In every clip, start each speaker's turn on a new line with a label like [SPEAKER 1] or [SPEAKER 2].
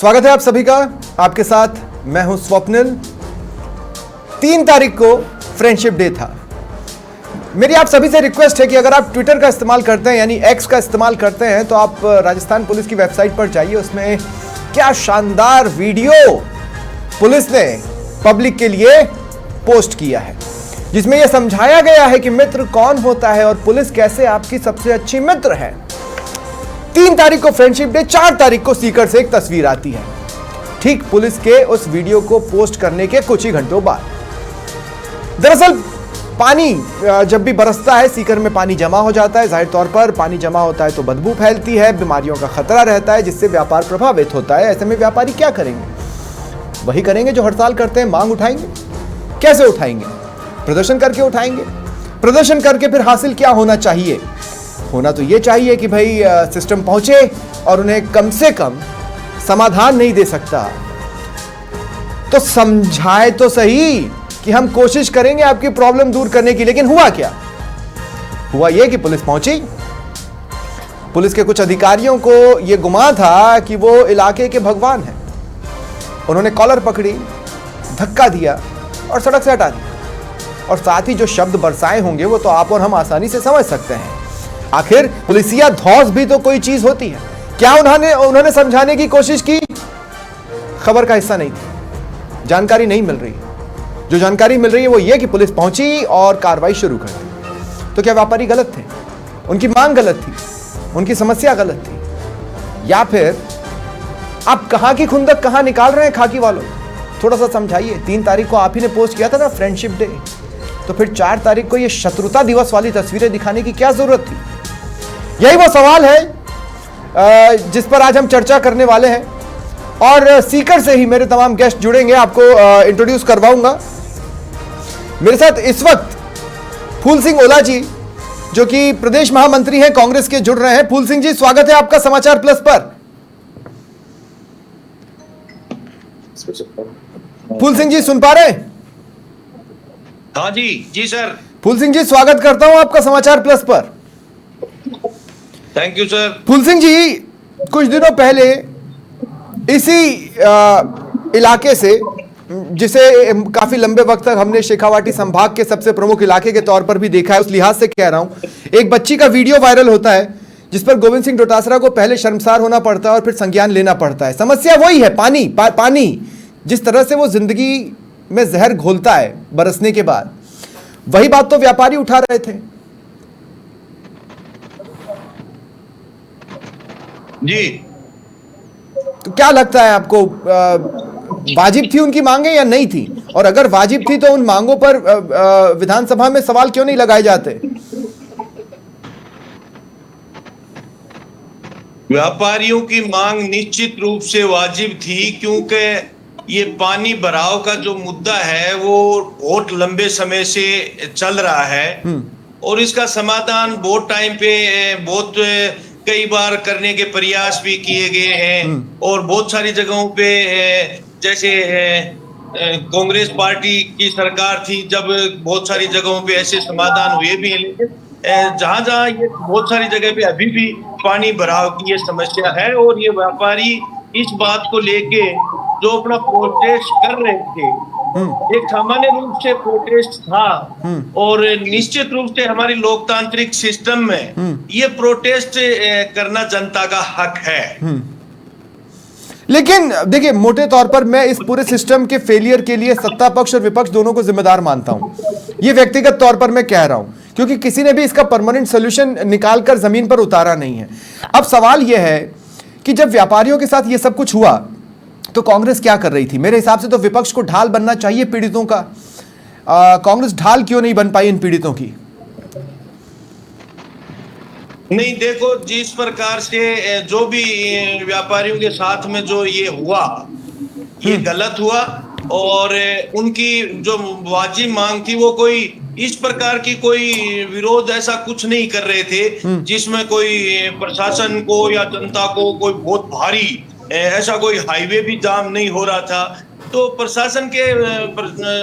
[SPEAKER 1] स्वागत है आप सभी का। आपके साथ मैं हूं स्वप्निल। 3 तारीख को फ्रेंडशिप डे था। मेरी आप सभी से रिक्वेस्ट है कि अगर आप ट्विटर का इस्तेमाल करते हैं यानी एक्स का इस्तेमाल करते हैं तो आप राजस्थान पुलिस की वेबसाइट पर जाइए। उसमें क्या शानदार वीडियो पुलिस ने पब्लिक के लिए पोस्ट किया है, जिसमें यह समझाया गया है कि मित्र कौन होता है और पुलिस कैसे आपकी सबसे अच्छी मित्र है। 3 तारीख को फ्रेंडशिप डे, 4 तारीख को सीकर से एक तस्वीर आती है, ठीक पुलिस के उस वीडियो को पोस्ट करने के कुछ ही घंटों बाद। दरअसल पानी जब भी बरसता है, सीकर में पानी जमा हो जाता है। जाहिर तौर पर पानी जमा होता है तो बदबू फैलती है, बीमारियों का खतरा रहता है, जिससे व्यापार प्रभावित होता है। ऐसे में व्यापारी क्या करेंगे? वही करेंगे जो हड़ताल करते हैं, मांग उठाएंगे। कैसे उठाएंगे? प्रदर्शन करके उठाएंगे। प्रदर्शन करके फिर हासिल क्या होना चाहिए? होना तो यह चाहिए कि भाई सिस्टम पहुंचे और उन्हें कम से कम समाधान नहीं दे सकता तो समझाए तो सही कि हम कोशिश करेंगे आपकी प्रॉब्लम दूर करने की। लेकिन हुआ क्या? हुआ यह कि पुलिस पहुंची। पुलिस के कुछ अधिकारियों को यह गुमान था कि वो इलाके के भगवान हैं। उन्होंने कॉलर पकड़ी, धक्का दिया और सड़क से हटा दिया। और साथ ही जो शब्द बरसाए होंगे वो तो आप और हम आसानी से समझ सकते हैं। आखिर पुलिसिया धौंस भी तो कोई चीज होती है। क्या उन्होंने समझाने की कोशिश की? खबर का हिस्सा नहीं थी, जानकारी नहीं मिल रही। जो जानकारी मिल रही है वो ये कि पुलिस पहुंची और कार्रवाई शुरू कर दी। तो क्या व्यापारी गलत थे? उनकी मांग गलत थी? उनकी समस्या गलत थी? या फिर आप कहां की खुंदक कहां निकाल रहे हैं खाकी वालों? थोड़ा सा समझाइए। 3 तारीख को आप ही ने पोस्ट किया था ना फ्रेंडशिप डे, तो फिर 4 तारीख को ये शत्रुता दिवस वाली तस्वीरें दिखाने की क्या जरूरत थी? यही वो सवाल है जिस पर आज हम चर्चा करने वाले हैं। और सीकर से ही मेरे तमाम गेस्ट जुड़ेंगे, आपको इंट्रोड्यूस करवाऊंगा। मेरे साथ इस वक्त फूल सिंह ओला जी, जो कि प्रदेश महामंत्री हैं कांग्रेस के, जुड़ रहे हैं। फूल सिंह जी, स्वागत है आपका समाचार प्लस पर। फूल सिंह जी सुन पा रहे हैं?
[SPEAKER 2] हाँ जी, जी सर।
[SPEAKER 1] फूल सिंह जी, स्वागत करता हूं आपका समाचार प्लस पर।
[SPEAKER 2] Thank you sir.
[SPEAKER 1] Phool Singh ji, कुछ दिनों पहले इसी इलाके से, जिसे काफी लंबे वक्त तक हमने शेखावाटी संभाग के सबसे प्रमुख इलाके के तौर पर भी देखा है, उस लिहाज से कह रहा हूं, एक बच्ची का वीडियो वायरल होता है जिस पर गोविंद सिंह डोटासरा को पहले शर्मसार होना पड़ता है और फिर संज्ञान लेना पड़ता है। समस्या वही है, पानी। पानी जिस तरह से वो जिंदगी में जहर घोलता है बरसने के बाद, वही बात तो व्यापारी उठा रहे थे।
[SPEAKER 2] जी,
[SPEAKER 1] तो क्या लगता है आपको, वाजिब थी उनकी मांगे या नहीं थी? और अगर वाजिब थी तो उन मांगों पर विधानसभा में सवाल क्यों नहीं लगाए जाते?
[SPEAKER 2] व्यापारियों की मांग निश्चित रूप से वाजिब थी, क्योंकि ये पानी भराव का जो मुद्दा है वो बहुत लंबे समय से चल रहा है और इसका समाधान बहुत टाइम पे बहुत कई बार करने के प्रयास भी किए गए हैं। और बहुत सारी जगहों पे जैसे कांग्रेस पार्टी की सरकार थी, जब बहुत सारी जगहों पे ऐसे समाधान हुए भी हैं। लेकिन जहां जहां ये बहुत सारी जगह पे अभी भी पानी भराव की ये समस्या है और ये व्यापारी इस बात को लेके जो अपना प्रोटेस्ट कर रहे थे, एक सामान्य रूप से प्रोटेस्ट था और निश्चित रूप से हमारी लोकतांत्रिक सिस्टम में ये प्रोटेस्ट करना जनता का हक है।
[SPEAKER 1] लेकिन देखिए, मोटे तौर पर मैं इस पूरे सिस्टम के फेलियर के लिए सत्ता पक्ष और विपक्ष दोनों को जिम्मेदार मानता हूं। ये व्यक्तिगत तौर पर मैं कह रहा हूं, क्योंकि किसी ने भी इसका परमानेंट सोल्यूशन निकालकर जमीन पर उतारा नहीं है। अब सवाल यह है कि जब व्यापारियों के साथ यह सब कुछ हुआ तो कांग्रेस क्या कर रही थी? मेरे हिसाब से तो विपक्ष को ढाल बनना चाहिए पीड़ितों का। कांग्रेस ढाल क्यों नहीं बन पाई इन पीड़ितों की?
[SPEAKER 2] नहीं, देखो, जिस प्रकार से जो भी व्यापारियों के साथ में जो ये हुआ, ये गलत हुआ और उनकी जो वाजिब मांग थी वो कोई इस प्रकार की कोई विरोध ऐसा कुछ नहीं कर रहे थे जिसमें कोई प्रशासन को या जनता को कोई बहुत भारी ऐसा कोई हाईवे भी जाम नहीं हो रहा था। तो प्रशासन के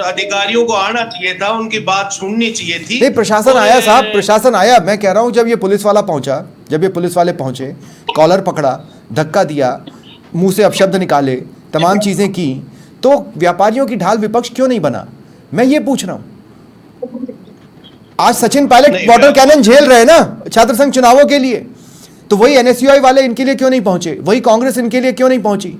[SPEAKER 2] अधिकारियों को आना चाहिए था, उनकी बात सुननी चाहिए थी।
[SPEAKER 1] नहीं, प्रशासन आया साहब, प्रशासन आया। मैं कह रहा हूं जब ये पुलिस वाला पहुंचा, जब ये पुलिस वाले पहुंचे, कॉलर पकड़ा, धक्का दिया, मुंह से अपशब्द निकाले, तमाम चीजें की, तो व्यापारियों की ढाल विपक्ष क्यों नहीं बना? मैं ये पूछ रहा हूं। आज सचिन पायलट वाटर कैनन झेल रहे हैं ना छात्र संघ चुनावों के लिए, तो वही एनएसयूआई वाले इनके लिए क्यों नहीं पहुंचे? वही कांग्रेस इनके लिए क्यों नहीं पहुंची?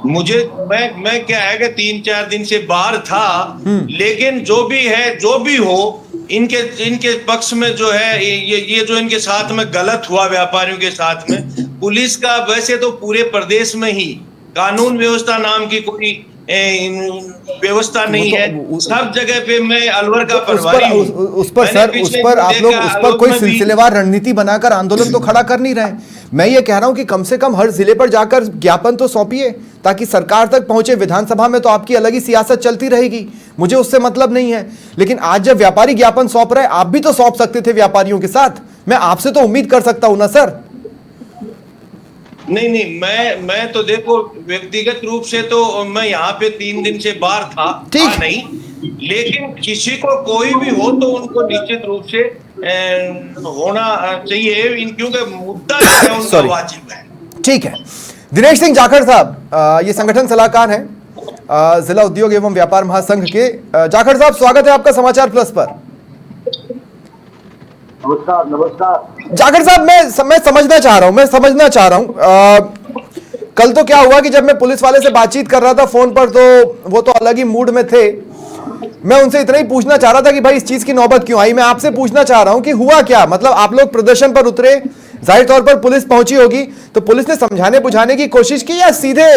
[SPEAKER 2] मुझे मैं क्या है कि 3-4 दिन से बाहर था, लेकिन जो भी है जो भी हो, इनके पक्ष में जो है ये जो इनके साथ में गलत हुआ व्यापारियों के साथ में, पुलिस का वैसे तो पूरे प्रदेश में ही कानून व्यवस्था नाम की कोई व्यवस्था नहीं है। सब जगह पे मैं अलवर का प्रभारी हूं।
[SPEAKER 1] उस पर सर, उस पर आप लोग उस पर कोई सिलसिलेवार रणनीति बनाकर आंदोलन तो खड़ा कर नहीं रहे। मैं ये कह रहा हूं कि कम से कम हर जिले पर जाकर ज्ञापन तो सौंपिए ताकि सरकार तक पहुंचे। विधानसभा में तो आपकी अलग ही सियासत चलती रहेगी, मुझे उससे मतलब नहीं है, लेकिन आज जब व्यापारी ज्ञापन सौंप रहे, आप भी तो सौंप सकते थे व्यापारियों के साथ। मैं आपसे तो उम्मीद कर सकता हूं ना सर।
[SPEAKER 2] नहीं, मैं तो देखो व्यक्तिगत रूप से तो मैं यहाँ पे 3 दिन से बाहर था नहीं, लेकिन किसी को कोई भी हो तो उनको निश्चित रूप से होना चाहिए, क्योंकि मुद्दा जो है उनका वाजिब है।
[SPEAKER 1] ठीक है। दिनेश सिंह जाखड़ साहब, ये संगठन सलाहकार हैं जिला उद्योग एवं व्यापार महासंघ के। जाखड़ साहब, स्वागत है आपका समाचार प्लस पर।
[SPEAKER 3] नमस्कार।
[SPEAKER 1] जाखड़ साहब, मैं समझना चाह रहा हूं कल तो क्या हुआ कि जब मैं पुलिस वाले से बातचीत कर रहा था फोन पर, तो वो तो अलग ही मूड में थे। मैं उनसे इतना ही पूछना चाह रहा था कि भाई इस चीज की नौबत क्यों आई। मैं आपसे पूछना चाह रहा हूं कि हुआ क्या? मतलब आप लोग प्रदर्शन पर उतरे, जाहिर तौर पर पुलिस पहुंची होगी, तो पुलिस ने समझाने बुझाने की कोशिश की या सीधे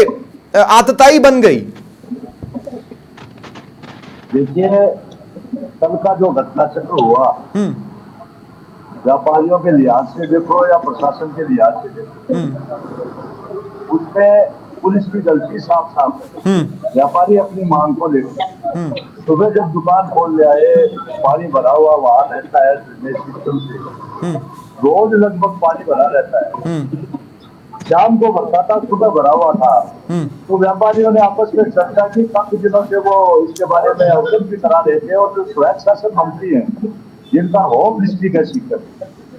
[SPEAKER 1] आतताई बन गई?
[SPEAKER 3] देखिए, कल का जो घटना चक्र हुआ, व्यापारियों के लिहाज से देखो या प्रशासन के लिहाज से देखो, उसमें पुलिस की गलती साफ साफ है। व्यापारी अपनी मांग को लेकर सुबह जब दुकान खोल ले आए, पानी भरा हुआ वहां रहता है सिस्टम से, रोज लगभग पानी भरा रहता है। शाम को भरता था, सुबह भरा हुआ था। तो व्यापारियों ने आपस में चर्चा की, काफी दिनों से वो इसके बारे में अवगत भी करा रहे थे। और जो स्वयं शासन मंत्री हैं, जिनका होम डिस्ट्रिक्ट है सीकर,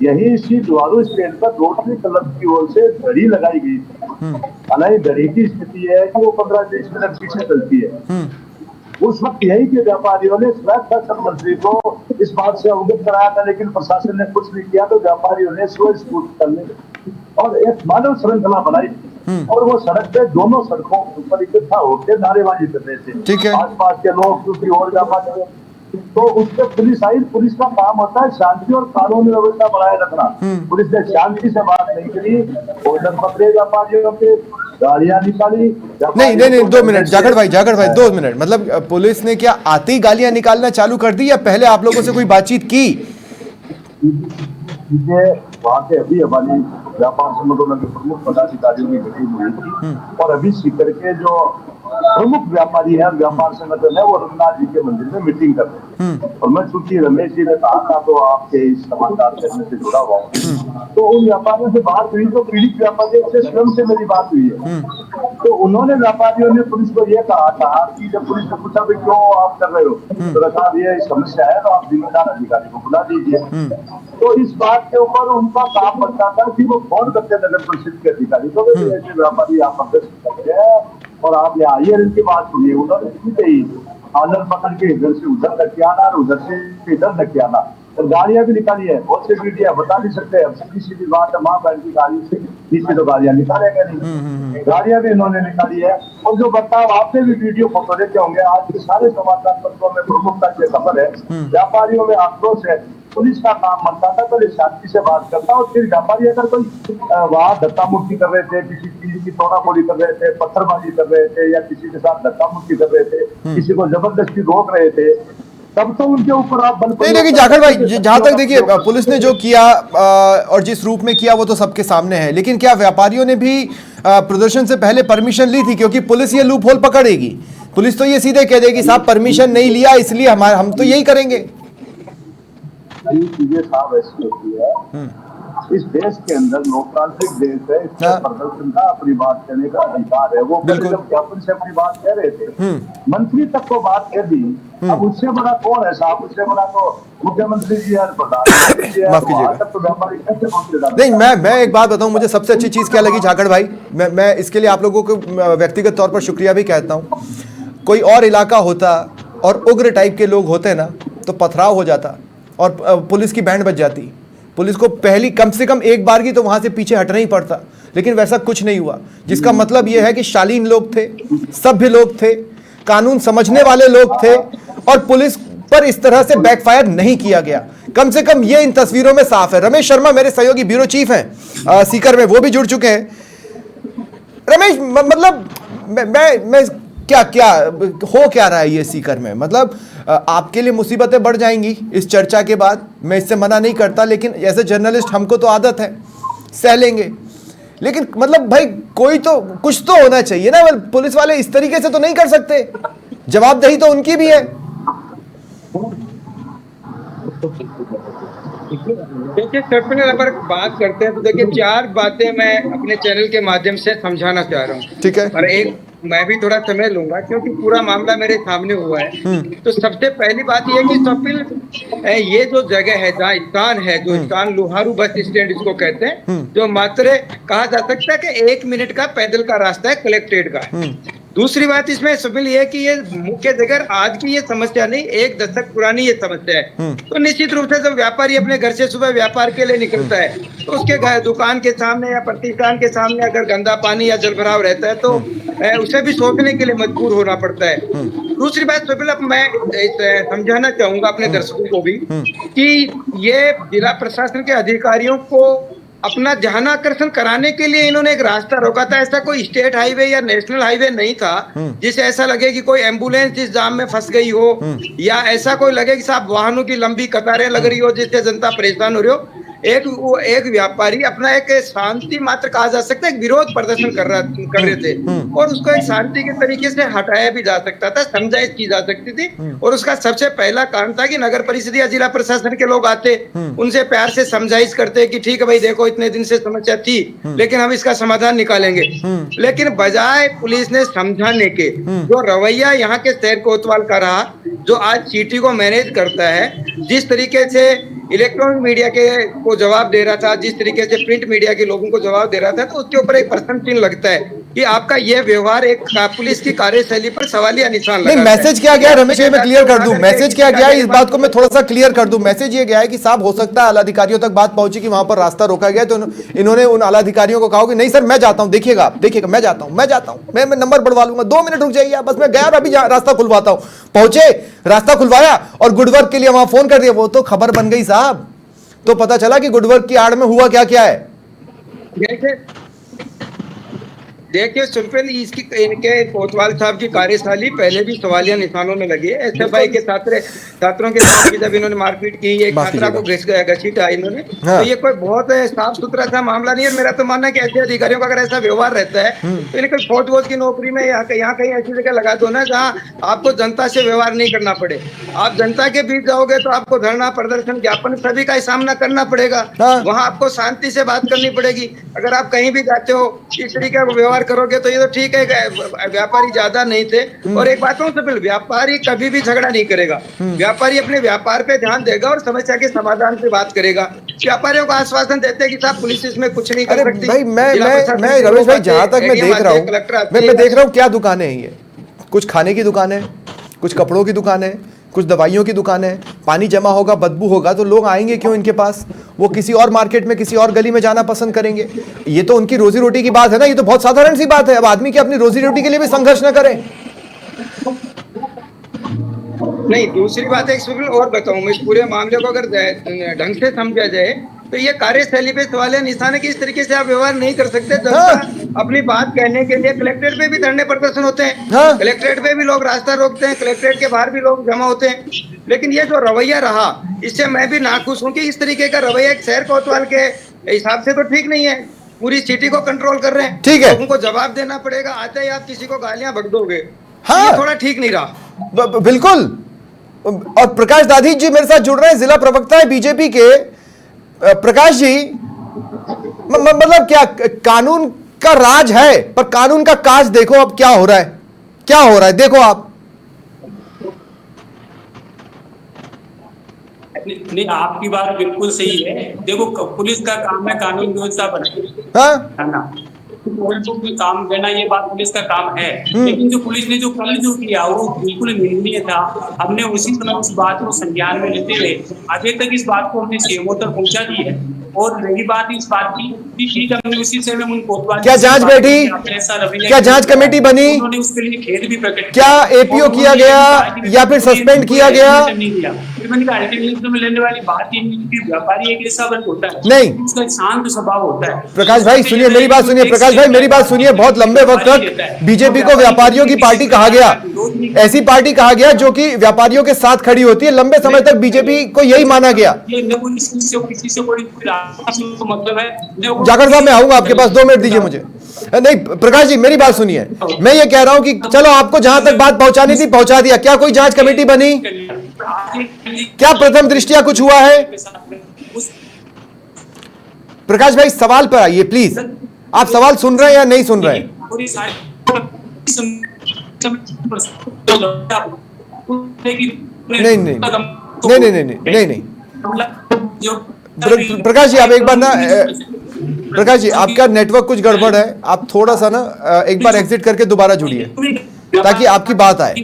[SPEAKER 3] यही इसी द्वारू स्टैंड पर रोटरी क्लब की ओर से घड़ी लगाई गई थी। हालांकि घड़ी की स्थिति है कि वो 15-20 मिनट पीछे चलती है। उस वक्त यही के व्यापारियों ने स्वयं शासन मंत्री को इस बात से अवगत कराया था, लेकिन प्रशासन ने कुछ नहीं किया। तो व्यापारियों ने स्व करने और एक मानव श्रृंखला बनाई, और वो सड़क पे दोनों सड़कों पर इकट्ठा होकर नारेबाजी कर रहे थे। आसपास के लोग दूसरी ओर व्यापारी, तो उस पर पुलिस आई। पुलिस का काम होता है शांति और कानून व्यवस्था बनाए रखना। पुलिस ने शांति से बात नहीं करी, ऑर्डर पकड़े व्यापारियों के, गालियां निकाली।
[SPEAKER 1] नहीं 2 मिनट जाखड़ भाई 2 मिनट। मतलब पुलिस ने क्या आती गालियां निकालना चालू कर दी या पहले आप लोगों से कोई बातचीत की?
[SPEAKER 3] वहाँ से अभी हमारी व्यापार संगठनों के प्रमुख पदाधिकारियों की मीटिंग हुई थी, और अभी सीकर के जो प्रमुख व्यापारी है, व्यापार संगठन है, वो रघुनाथ जी के मंदिर में मीटिंग कर रहे हैं। और मैं चूंकि रमेश जी ने कहा था तो आपके इस समाचार चैनल से जुड़ा हुआ हूँ, तो उन व्यापारियों से बात हुई, तो पीड़ित व्यापारियों से स्वयं से मेरी बात हुई है। तो उन्होंने, व्यापारियों ने पुलिस को ये कहा था कि जब पुलिस ने पूछा भाई क्यों आप कर रहे हो, तो रखा ये समस्या है, तो आप जिम्मेदार अधिकारी को बुला दीजिए। तो इस बात के ऊपर उनका काम बनता था कि वो फोन करते नगर परिषद के अधिकारी को, ऐसे व्यापारी आप प्रदर्शन कर रहे हैं और आप यहाँ आइए, इनकी बात सुनिए। उन्होंने सीधे ही आंदोलन पकड़ के इधर से उधर लेके आना और उधर से इधर लेके आना, और गाड़ियां भी निकाली है। बहुत से मीडिया बता नहीं सकते, सीधी सीधी बात है, माँ बहन की गाड़ी से नीचे तो गाड़ियां निकालेंगे नहीं, गाड़ियां भी इन्होंने निकाली है। और जो बर्ताव, आपने भी वीडियो फोटो देखे होंगे, आज के सारे समाचार पत्रों में प्रमुखता से खबर है, व्यापारियों में आक्रोश है। पुलिस का काम बनता था पहले शांति से बात करता, और फिर व्यापारी अगर कोई वहां धक्का मुक्की कर रहे थे, किसी चीज की तोड़ाफोड़ी कर रहे थे, पत्थरबाजी कर रहे थे, या किसी के साथ धक्का मुक्की कर रहे थे, किसी को जबरदस्ती रोक रहे थे, तब तो उनके ऊपर आप बल
[SPEAKER 1] नहीं। देखिए जाखड़ भाई, जहां तक देखिए पुलिस ने जो किया और जिस रूप में किया वो तो सबके सामने है, लेकिन क्या व्यापारियों ने भी प्रदर्शन से पहले परमिशन ली थी? क्योंकि पुलिस ये लूप होल पकड़ेगी, पुलिस तो ये सीधे कह देगी साहब परमिशन नहीं लिया इसलिए हम तो यही करेंगे।
[SPEAKER 3] चीजें साफ ऐसी होती है, इस देश के अंदर लोकतांत्रिक देश है, इसका
[SPEAKER 1] हाँ।
[SPEAKER 3] प्रदर्शन का अपनी बात कहने का अधिकार है। वो कल
[SPEAKER 1] बिल्कुल।
[SPEAKER 3] जब ज्ञापन से अपनी बात कह रहे थे, मंत्री तक को बात कह दी। अब उससे बड़ा कौन है साहब? उससे बड़ा तो मुख्यमंत्री जी है, प्रधानमंत्री जी है।
[SPEAKER 1] माफ कीजिएगा।
[SPEAKER 3] वहाँ तक तो व्यापारी कैसे पहुंचेगा?
[SPEAKER 1] नहीं, मैं एक बात बताऊं, मुझे सबसे अच्छी चीज़ क्या लगी झाकड़ भाई, मैं इसके लिए आप लोगों को व्यक्तिगत तौर पर शुक्रिया भी कहता हूं। कोई और इलाका होता और उग्र टाइप के लोग होते ना, तो पथराव हो जाता और पुलिस की बैंड बज जाती। पुलिस को पहली कम से कम एक बार की तो वहां से पीछे हटना ही पड़ता, लेकिन वैसा कुछ नहीं हुआ। जिसका मतलब यह है कि शालीन लोग थे, सभ्य लोग थे, कानून समझने वाले लोग थे, और पुलिस पर इस तरह से बैकफायर नहीं किया गया। कम से कम ये इन तस्वीरों में साफ है। रमेश शर्मा मेरे सहयोगी ब्यूरो चीफ हैं सीकर में, वो भी जुड़ चुके हैं। रमेश, मतलब मैं क्या हो क्या रहा है ये सीकर में? मतलब आपके लिए मुसीबतें बढ़ जाएंगी इस चर्चा के बाद, मैं इससे मना नहीं करता, लेकिन एज ए जर्नलिस्ट हमको तो आदत है, सह लेंगे। लेकिन मतलब भाई कोई तो कुछ तो होना चाहिए ना, पुलिस वाले इस तरीके से तो नहीं कर सकते, जवाबदेही तो उनकी भी है।
[SPEAKER 4] देखिए स्वप्निल, अगर बात करते हैं तो देखिए 4 बातें मैं अपने चैनल के माध्यम से समझाना चाह रहा हूँ।
[SPEAKER 1] ठीक है।
[SPEAKER 4] और एक मैं भी थोड़ा समय लूंगा क्योंकि पूरा मामला मेरे सामने हुआ है। तो सबसे पहली बात यह कि स्वप्निल, ये जो जगह है जहाँ स्थान है, जो स्थान लोहारू बस स्टैंड इसको कहते हैं, जो मात्र कहा जा सकता है कि 1 मिनट का पैदल का रास्ता है, कलेक्ट्रेट का। दूसरी बात इसमें सुबिल ये कि ये मुख्य जगह आज की ये समस्या नहीं, 1 दशक पुरानी ये समस्या है। तो निश्चित रूप से जब व्यापारी अपने घर से सुबह व्यापार के लिए निकलता है तो उसके घर दुकान के सामने या प्रतिष्ठान के सामने अगर गंदा पानी या जल भराव रहता है तो उसे भी सोचने के लिए मजबूर होना पड़ता है। दूसरी बात सुबिल, अब मैं समझाना चाहूंगा अपने दर्शकों को भी कि ये जिला प्रशासन के अधिकारियों को अपना ध्यानाकर्षण कराने के लिए इन्होंने एक रास्ता रोका था। ऐसा कोई स्टेट हाईवे या नेशनल हाईवे नहीं था जिसे ऐसा लगे कि कोई एम्बुलेंस इस जाम में फंस गई हो, या ऐसा कोई लगे कि साहब वाहनों की लंबी कतारें लग रही हो जिससे जनता परेशान हो रही हो। एक व्यापारी अपना एक शांति मात्र कहा जा सकता है, एक विरोध प्रदर्शन कर रहे थे, और उसको एक शांति के तरीके से हटाया भी जा सकता था, समझाइश की जा सकती थी। और उसका सबसे पहला कारण था कि नगर परिषद या जिला प्रशासन के लोग आते, उनसे प्यार से समझाइश करते कि ठीक है भाई देखो इतने दिन से समस्या थी लेकिन हम इसका समाधान निकालेंगे। लेकिन बजाय पुलिस ने समझाने के, जो रवैया यहाँ के शहर कोतवाल का रहा, जो आज सिटी को मैनेज करता है, जिस तरीके से इलेक्ट्रॉनिक मीडिया के को जवाब दे रहा था, जिस तरीके से प्रिंट मीडिया के लोगों को जवाब दे रहा था, तो उसके ऊपर एक प्रश्न चिन्ह लगता है कि आपका यह व्यवहार एक पुलिस की कार्यशैली पर सवालिया निशान लगाता है।
[SPEAKER 1] मैसेज क्या गया रमेश, मैं क्लियर कर दूं, मैसेज क्या गया इस बात को मैं थोड़ा सा क्लियर कर दूं। मैसेज ये गया है कि साहब हो सकता है आला अधिकारियों तक बात पहुंची कि वहां पर रास्ता रोका गया, तो इन्होंने उन आला अधिकारियों को कहा कि नहीं सर मैं जाता हूं, देखिएगा मैं जाता हूं, मैं नंबर बढ़वा लूंगा, 2 मिनट रुक जाइए, बस मैं गया और अभी रास्ता खुलवाता हूं। पहुंचे, रास्ता खुलवाया और गुड वर्क के लिए वहां फोन कर दिया, वो तो खबर बन गई साहब। तो पता चला कि गुड वर्क की आड़ में हुआ क्या क्या है।
[SPEAKER 4] देखिए सुल्फिल, इसकी इनके कोतवाल साहब की कार्यशैली पहले भी सवालिया निशानों में लगी है। एसएफआई के छात्रों के साथ जब इन्होंने मारपीट की, एक छात्रा को घसीटा इन्होंने, तो ये कोई बहुत साफ सुथरा सा मामला नहीं है। मेरा तो मानना है कि ऐसे अधिकारियों का अगर ऐसा व्यवहार रहता है तो इन्हें कोई फौज की नौकरी में यहाँ कहीं ऐसी जगह लगा दो ना जहाँ आपको जनता से व्यवहार नहीं करना पड़े। आप जनता के बीच जाओगे तो आपको धरना, प्रदर्शन, ज्ञापन सभी का सामना करना पड़ेगा। वहाँ आपको शांति से बात करनी पड़ेगी। अगर आप कहीं भी जाते हो इस तरीके का व्यवहार करोगे तो ये तो ठीक है, व्यापारी ज्यादा नहीं थे। और एक बात है, व्यापारी कभी भी झगड़ा नहीं करेगा, व्यापारी अपने व्यापार पे ध्यान देगा और समस्या के समाधान पे बात करेगा। व्यापारियों को आश्वासन देते हैं कि साहब पुलिस इसमें कुछ नहीं कर सकती।
[SPEAKER 1] भाई मैं रमेश भाई जहां तक मैं देख रहा हूँ क्या दुकानें हैं ये, कुछ खाने की दुकानें, कुछ कपड़ों की दुकानें, कुछ दवाइयों की दुकानें। पानी जमा होगा, बदबू होगा तो लोग आएंगे क्यों इनके पास? वो किसी और मार्केट में, किसी और गली में जाना पसंद करेंगे। ये तो उनकी रोजी रोटी की बात है ना, ये तो बहुत साधारण सी बात है। अब आदमी की अपनी रोजी रोटी के लिए भी संघर्ष न करे।
[SPEAKER 4] नहीं, दूसरी बात एक और बताऊं, मैं इस पूरे मामले को अगर ढंग से समझा जाए तो ये कार्यशैली पे सवालिया निशान है कि इस तरीके से आप व्यवहार नहीं कर सकते। जनता अपनी बात कहने के लिए कलेक्ट्रेट पे भी धरने प्रदर्शन होते हैं, कलेक्ट्रेट पे भी लोग रास्ता रोकते हैं, कलेक्ट्रेट के बाहर भी लोग जमा होते हैं। लेकिन ये जो रवैया रहा, इससे मैं भी नाखुश हूँ कि इस तरीके का रवैया एक शहर कोतवाल के हिसाब से तो ठीक नहीं है। पूरी सिटी को कंट्रोल कर रहे हैं,
[SPEAKER 1] ठीक है,
[SPEAKER 4] लोगों को जवाब देना पड़ेगा। आते ही आप किसी को गालियां बक दोगे, ये थोड़ा ठीक नहीं रहा।
[SPEAKER 1] बिल्कुल। और प्रकाश दाधी जी मेरे साथ जुड़ रहे हैं, जिला प्रवक्ता है बीजेपी के। प्रकाश जी, मतलब क्या कानून का राज है, पर कानून का काज देखो अब क्या हो रहा है, क्या हो रहा है देखो आप।
[SPEAKER 5] नहीं, आपकी बात बिल्कुल सही है। देखो, पुलिस का काम है कानून व्यवस्था बनाना,
[SPEAKER 1] हाँ
[SPEAKER 5] है ना। पुलिस को काम करना, ये बात पुलिस का काम है। लेकिन जो पुलिस ने जो कल जो किया वो बिल्कुल निंदनीय था। हमने उसी समय उस बात को संज्ञान में लेते हुए आगे तक इस बात को हमने सीएमओ तक पहुंचा दी है। और रही बात इस बात की, ठीक हमने उसी समय उन कोतवाल
[SPEAKER 1] क्या जांच बैठी, क्या जांच कमेटी बनी,
[SPEAKER 5] उन्होंने उसके लिए खेद भी प्रकट
[SPEAKER 1] क्या एपीओ किया गया या फिर सस्पेंड किया गया?
[SPEAKER 5] लेने वाली बात ये नहीं कि व्यापारी एक ऐसा वर्ग होता है,
[SPEAKER 1] नहीं,
[SPEAKER 5] उसका शांत स्वभाव होता है।
[SPEAKER 1] प्रकाश भाई सुनिए मेरी बात सुनिए, प्रकाश भाई मेरी बात सुनिए। बहुत लंबे वक्त तक बीजेपी को व्यापारियों की पार्टी कहा गया, ऐसी पार्टी कहा गया जो कि व्यापारियों के साथ खड़ी होती है। लंबे समय तक बीजेपी को यही माना गया।
[SPEAKER 5] किसी से कोई मतलब है।
[SPEAKER 1] जाकर साहब मैं आऊंगा आपके पास, 2 मिनट दीजिए मुझे। नहीं प्रकाश जी मेरी बात सुनिए, मैं ये कह रहा हूं कि चलो आपको जहां तक बात पहुंचानी थी पहुंचा दिया। क्या कोई जांच कमेटी बनी? क्या प्रथम दृष्टिया कुछ हुआ है? प्रकाश भाई सवाल पर आइए प्लीज। आप सवाल सुन रहे हैं या नहीं सुन रहे हैं? नहीं नहीं नहीं नहीं नहीं नहीं प्रकाश जी आप एक बार ना, प्रकाश जी आपका नेटवर्क कुछ गड़बड़ है, आप थोड़ा सा ना एक बार एग्जिट करके दोबारा जुड़िए ताकि आपकी बात आए।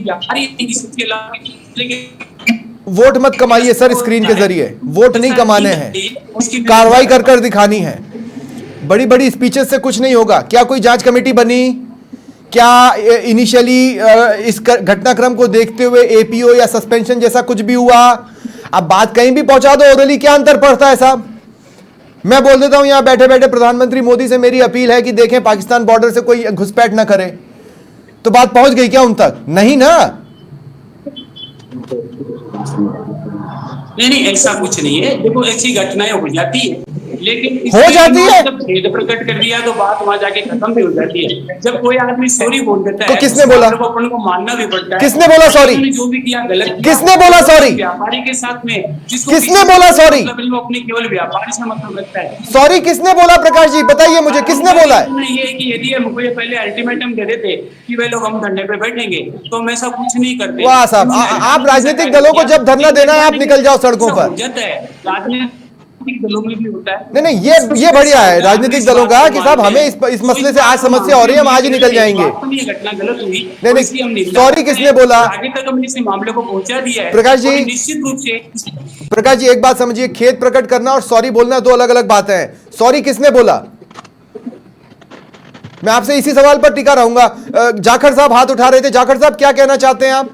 [SPEAKER 1] वोट मत कमाइए सर स्क्रीन के जरिए, वोट नहीं कमाने हैं, कार्रवाई कर कर दिखानी है। बड़ी बड़ी स्पीचेस से कुछ नहीं होगा। क्या कोई जांच कमेटी बनी? क्या इनिशियली इस घटनाक्रम को देखते हुए एपीओ या सस्पेंशन जैसा कुछ भी हुआ? अब बात कहीं भी पहुंचा दो, ओरली क्या अंतर पड़ता है साहब? मैं बोल देता हूं यहां बैठे बैठे प्रधानमंत्री मोदी से मेरी अपील है कि देखें पाकिस्तान बॉर्डर से कोई घुसपैठ ना करे, तो बात पहुंच गई क्या उन तक? नहीं ना।
[SPEAKER 5] नहीं ऐसा कुछ नहीं है। देखो ऐसी घटनाएं हो जाती है, लेकिन
[SPEAKER 1] हो जाती है,
[SPEAKER 5] जब खेद प्रकट कर दिया तो बात वहां जाके खत्म भी हो जाती है। जब कोई आदमी सॉरी बोल देता है
[SPEAKER 1] तो किसने बोला?
[SPEAKER 5] तो अपन को मानना भी पड़ता है।
[SPEAKER 1] किसने बोला सॉरी?
[SPEAKER 5] जो भी किया गलत किया।
[SPEAKER 1] किसने बोला सॉरी?
[SPEAKER 5] व्यापारी के साथ में
[SPEAKER 1] किसने बोला सॉरी?
[SPEAKER 5] वो अपनी केवल व्यापारी से मतलब रखता है।
[SPEAKER 1] सॉरी किसने बोला? प्रकाश जी बताइए मुझे किसने बोला है?
[SPEAKER 5] ये कि यदि हमको ये पहले अल्टीमेटम दे देते कि वे लोग हम धरने पे बैठेंगे तो हम ऐसा कुछ नहीं करते।
[SPEAKER 1] वाह साहब, आप राजनीतिक दलों को जब धरना देना है आप निकल जाओ सड़कों पर।
[SPEAKER 5] राजनीतिक दलों में भी होता है।
[SPEAKER 1] नहीं ये बढ़िया है राजनीतिक दलों का कि साहब हमें इस मसले से आज समस्या हो रही है, हम आज ही निकल जाएंगे।
[SPEAKER 5] घटना गलत हुई,
[SPEAKER 1] नहीं सॉरी किसने बोला?
[SPEAKER 5] आगे तक हमने इस मामले को पहुंचा दिया है
[SPEAKER 1] प्रकाश जी,
[SPEAKER 5] निश्चित रूप से।
[SPEAKER 1] प्रकाश जी एक बात समझिए, खेद प्रकट करना और सॉरी बोलना दो अलग अलग बातें हैं। सॉरी किसने बोला? मैं आपसे इसी सवाल पर टिका रहूंगा। जाखड़ साहब हाथ उठा रहे थे। जाखड़ साहब क्या कहना चाहते हैं आप?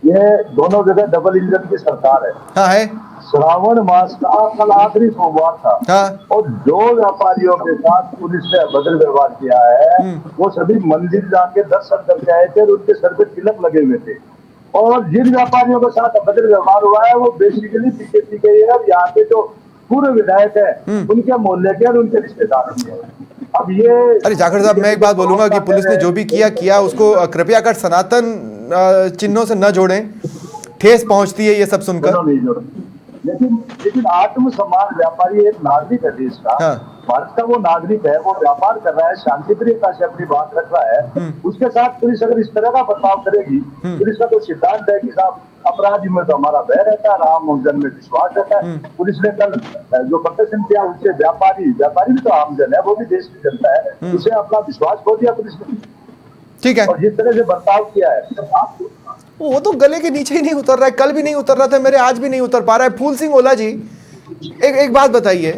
[SPEAKER 3] ये दोनों जगह डबल इंजन की सरकार है।
[SPEAKER 1] हाँ है।
[SPEAKER 3] श्रावण मास का कल आखिरी सोमवार था।
[SPEAKER 1] हाँ।
[SPEAKER 3] और जो व्यापारियों के साथ पुलिस ने अभद्र व्यवहार किया है वो सभी मंदिर जाके दर्शन करके आए थे और उनके सर पे तिलक लगे हुए थे। और जिन व्यापारियों के साथ अभद्र व्यवहार हुआ है वो बेसिकली बीजेपी के है और यहाँ के जो पूर्व विधायक है उनके मोहल्ले के और उनके रिश्तेदार हैं। अब ये
[SPEAKER 1] अरे जाखड़ साहब मैं एक बात बोलूंगा कि पुलिस ने जो भी किया उसको कृपया कर सनातन चिन्हों से न जोड़ें, ठेस पहुंचती है ये सब सुनकर।
[SPEAKER 3] लेकिन आत्मसम्मान व्यापारी एक नागरिक है देश का।
[SPEAKER 1] हाँ।
[SPEAKER 3] भारत का वो नागरिक है, वो व्यापार कर रहा है, शांति प्रियता से अपनी बात रख रहा है। उसके साथ पुलिस अगर इस तरह का बर्ताव करेगी, पुलिस का तो सिद्धांत है कि साहब अपराधी में तो हमारा भय रहता है, राम भजन में विश्वास रहता है। पुलिस ने कल जो प्रदर्शन किया उससे व्यापारी भी तो आमजन है, वो भी देश की जनता है, उसे अपना विश्वास खो दिया पुलिस ने।
[SPEAKER 1] ठीक है।
[SPEAKER 3] और जिस तरह से बर्ताव किया है
[SPEAKER 1] वो तो गले के नीचे ही नहीं उतर रहा है, कल भी नहीं उतर रहा था मेरे, आज भी नहीं उतर पा रहा है। फूल सिंह ओला जी एक बात बताइए,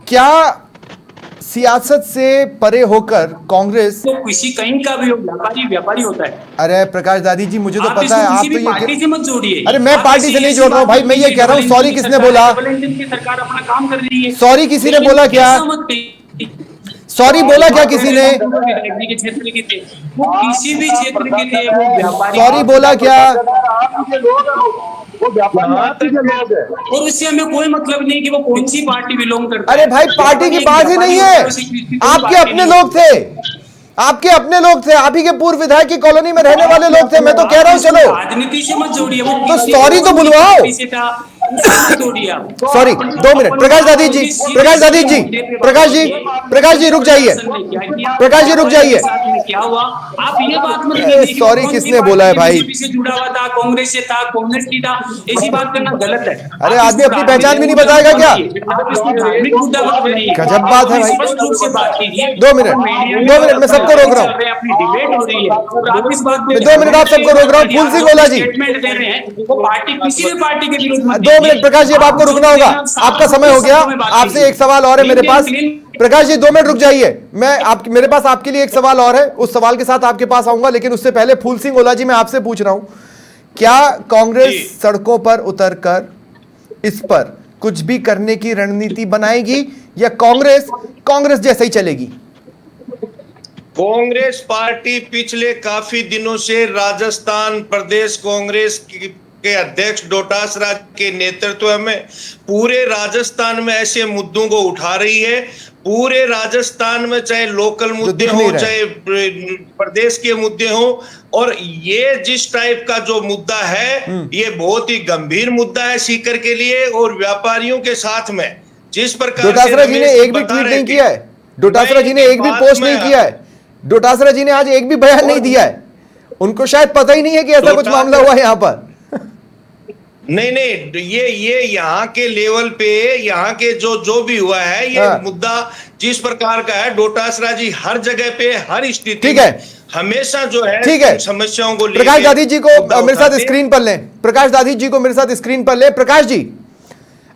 [SPEAKER 1] क्या सियासत से परे होकर कांग्रेस
[SPEAKER 5] तो किसी कहीं का भी व्यापारी होता है?
[SPEAKER 1] अरे प्रकाश दादी जी मुझे तो पता है, आप तो ये
[SPEAKER 5] पार्टी से मत जोड़िए।
[SPEAKER 1] अरे मैं पार्टी से नहीं जोड़ रहा हूँ भाई, मैं ये कह रहा हूँ सॉरी किसने बोला?
[SPEAKER 5] सरकार अपना काम कर रही है।
[SPEAKER 1] सॉरी किसी ने बोला क्या? सॉरी बोला क्या किसी ने?
[SPEAKER 5] किसी भी क्षेत्र के थे वो व्यापारी।
[SPEAKER 1] सॉरी बोला क्या?
[SPEAKER 5] और उससे हमें कोई मतलब नहीं कि वो कौन सी पार्टी बिलोंग करता है।
[SPEAKER 1] अरे भाई पार्टी की बात ही नहीं है, आपके अपने लोग थे, आपके अपने लोग थे, आप ही के पूर्व विधायक की कॉलोनी में रहने वाले लोग थे। मैं तो कह रहा हूँ चलो
[SPEAKER 5] राजनीति से मत जोड़िए।
[SPEAKER 1] तो सॉरी तो बुलवाओ। सॉरी 2 मिनट, प्रकाश दादी जी, प्रकाश जी रुक जाइए, प्रकाश जी रुक जाइए।
[SPEAKER 5] क्या हुआ आप ये बात मत
[SPEAKER 1] सॉरी किसने बोला है भाई?
[SPEAKER 5] बीजेपी से जुड़ा हुआ था, कांग्रेस से था, कांग्रेस की था, ऐसी बात करना गलत है।
[SPEAKER 1] अरे आदमी अपनी पहचान भी नहीं बताएगा क्या?
[SPEAKER 5] धार्मिक मुद्दा मत बनाइए।
[SPEAKER 1] गजब बात है भाई।
[SPEAKER 5] स्पष्ट रूप से बात कीजिए।
[SPEAKER 1] 2 मिनट, मैं सबको रोक रहा हूँ।
[SPEAKER 5] अपनी डिबेट हो रही है और आप इस बात पे
[SPEAKER 1] 2 मिनट आप सबको रोक रहा हूँ। फूल सिंह ओला जी,
[SPEAKER 5] स्टेटमेंट दे रहे हैं वो पार्टी किसी भी पार्टी के विरुद्ध मत
[SPEAKER 1] 2 मिनट प्रकाश जी, अब आपको रुकना होगा, आपका समय हो गया। आपसे एक सवाल और है मेरे पास, प्रकाश जी 2 मिनट रुक जाइए। मेरे पास आपके लिए एक सवाल और है, उस सवाल के साथ आपके पास आऊंगा, लेकिन उससे पहले फूल सिंह ओला जी मैं आपसे पूछ रहा हूं, क्या कांग्रेस सड़कों पर उतरकर इस पर कुछ भी करने की रणनीति बनाएगी या कांग्रेस जैसे ही चलेगी?
[SPEAKER 2] कांग्रेस पार्टी पिछले काफी दिनों से राजस्थान प्रदेश कांग्रेस के अध्यक्ष डोटासरा के नेतृत्व में पूरे राजस्थान में ऐसे मुद्दों को उठा रही है। पूरे राजस्थान में चाहे लोकल मुद्दे हो, चाहे प्रदेश के मुद्दे हो, और ये जिस टाइप का जो मुद्दा है ये बहुत ही गंभीर मुद्दा है सीकर के लिए और व्यापारियों के साथ में। जिस प्रकार
[SPEAKER 1] डोटासरा जी ने एक भी ट्वीट नहीं किया है, डोटासरा जी ने एक भी पोस्ट नहीं किया है, डोटासरा जी ने आज एक भी बयान नहीं दिया है, उनको शायद पता ही नहीं है कि ऐसा कुछ मामला हुआ है यहाँ पर।
[SPEAKER 2] नहीं, ये यहाँ के लेवल पे यहाँ के जो भी हुआ है ये मुद्दा जिस प्रकार का है, डोटासरा जी हर जगह पे हर स्थिति में हमेशा जो है
[SPEAKER 1] ठीक है
[SPEAKER 2] समस्याओं को
[SPEAKER 1] प्रकाश दादी जी को मेरे साथ स्क्रीन पर लें, प्रकाश दादी जी को मेरे साथ स्क्रीन पर लें। प्रकाश जी,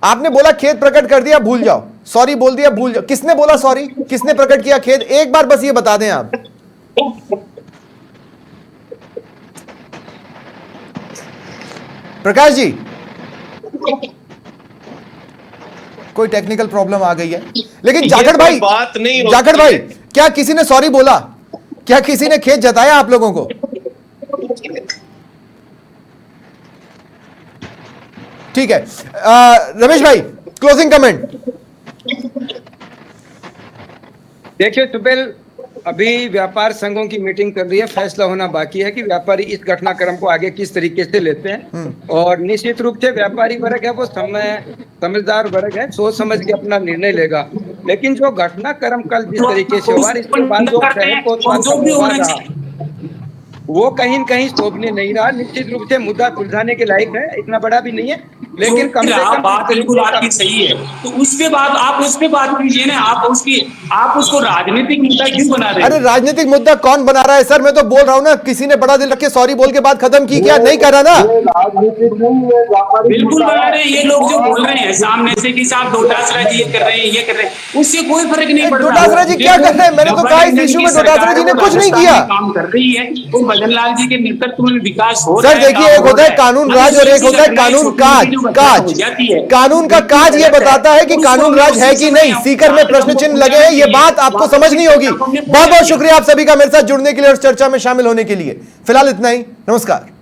[SPEAKER 1] आपने बोला खेद प्रकट कर दिया भूल जाओ, सॉरी बोल दिया भूल जाओ, किसने बोला सॉरी? किसने प्रकट किया खेद? एक बार बस ये बता दें आप। प्रकाश जी, कोई टेक्निकल प्रॉब्लम आ गई है, लेकिन जाखड़ भाई,
[SPEAKER 2] बात नहीं,
[SPEAKER 1] जाखड़ भाई, क्या किसी ने सॉरी बोला? क्या किसी ने खेद जताया आप लोगों को? ठीक है, रमेश भाई क्लोजिंग कमेंट।
[SPEAKER 4] देखिए तुपेल, अभी व्यापार संघों की मीटिंग कर रही है, फैसला होना बाकी है कि व्यापारी इस घटनाक्रम को आगे किस तरीके से लेते हैं, और निश्चित रूप से व्यापारी वर्ग है वो समझदार वर्ग है, सोच समझ के अपना निर्णय लेगा। लेकिन जो घटनाक्रम कल जिस तरीके से हुआ, इसके बाद जो वो कहीं न कहीं शोभनीय नहीं रहा। निश्चित रूप से मुद्दा सुलझाने के लायक है, इतना बड़ा भी नहीं है, लेकिन कम से कम
[SPEAKER 5] बात बिल्कुल आपकी सही है। तो उसके बाद आप उस पे बात कीजिए ना, आप उसको राजनीतिक मुद्दा क्यों बना रहे हैं?
[SPEAKER 1] अरे राजनीतिक मुद्दा कौन बना रहा है सर? मैं तो बोल रहा हूँ ना, किसी ने बड़ा दिल रख के सॉरी बोल के बात खत्म की, क्या नहीं कर रहा ना?
[SPEAKER 5] बिल्कुल बना रहे हैं ये लोग जो बोल रहे हैं सामने से कि साहब डोटासरा जी ये कर रहे हैं, ये कर रहे हैं, उससे कोई फर्क नहीं पड़ रहा।
[SPEAKER 1] डोटासरा जी क्या कर रहे हैं? मैंने तो कहा इस इशू में डोटासरा जी ने कुछ नहीं किया,
[SPEAKER 5] काम कर रही है। तो भजन लाल जी के नेतृत्व में विकास हो रहा है।
[SPEAKER 1] सर देखिए, एक होता है कानून राज और एक होता है कानून काज। कानून का काज ये बताता है कि कानून राज है कि नहीं। सीकर में प्रश्न चिन्ह लगे हैं, ये बात आपको समझनी होगी। बहुत बहुत शुक्रिया आप सभी का मेरे साथ जुड़ने के लिए और चर्चा में शामिल होने के लिए। फिलहाल इतना ही, नमस्कार।